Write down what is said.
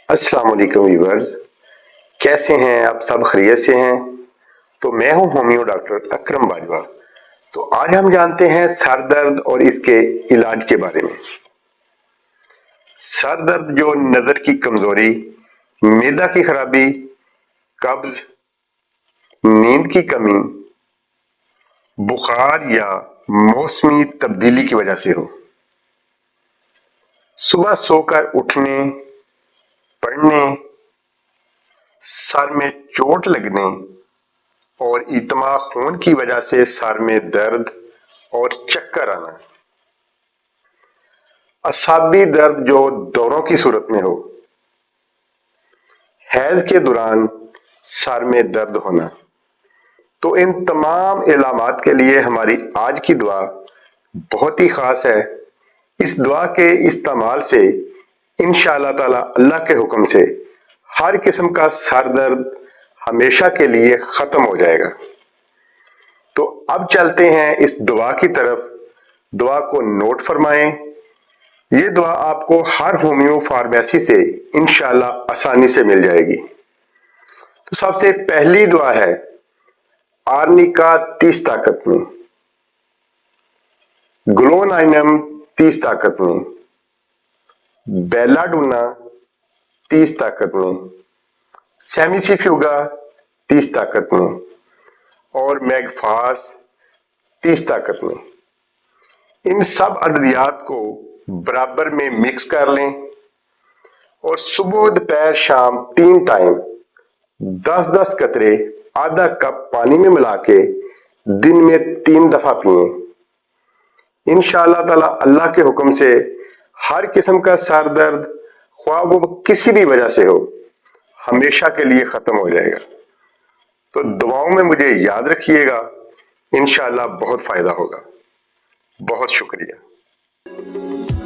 السلام علیکم ویورز، کیسے ہیں آپ؟ سب خیریت سے ہیں؟ تو میں ہوں ہومیو ڈاکٹر اکرم باجوہ۔ تو آج ہم جانتے ہیں سر درد اور اس کے علاج کے بارے میں۔ سر درد جو نظر کی کمزوری، معدہ کی خرابی، قبض، نیند کی کمی، بخار یا موسمی تبدیلی کی وجہ سے ہو۔ صبح سو کر اٹھنے، پڑھنے، سر میں چوٹ لگنے اور اجتماع خون کی وجہ سے سر میں درد اور چکر آنا۔ اعصابی درد جو دوروں کی صورت میں ہو۔ حیض کے دوران سر میں درد ہونا۔ تو ان تمام علامات کے لیے ہماری آج کی دعا بہت ہی خاص ہے۔ اس دعا کے استعمال سے انشاءاللہ تعالی اللہ کے حکم سے ہر قسم کا سر درد ہمیشہ کے لیے ختم ہو جائے گا۔ تو اب چلتے ہیں اس دعا کی طرف۔ دعا کو نوٹ فرمائیں۔ یہ دعا آپ کو ہر ہومیو فارمیسی سے انشاءاللہ آسانی سے مل جائے گی۔ تو سب سے پہلی دعا ہے آرنیکا 30 طاقت میں، گلونائنم 30 طاقت میں، بیلا ڈونا 30 طاقت میں، سیمیسیفیوگا 30 طاقت میں اور میگفاس 30 طاقت میں۔ ان سب ادویات کو برابر میں مکس کر لیں اور صبح دوپہر شام 3 ٹائم 10-10 قطرے آدھا کپ پانی میں ملا کے دن میں 3 دفعہ پئیں۔ انشاءاللہ تعالی اللہ کے حکم سے ہر قسم کا سر درد، خواہ وہ کسی بھی وجہ سے ہو، ہمیشہ کے لیے ختم ہو جائے گا۔ تو دعاؤں میں مجھے یاد رکھیے گا، انشاءاللہ بہت فائدہ ہوگا۔ بہت شکریہ۔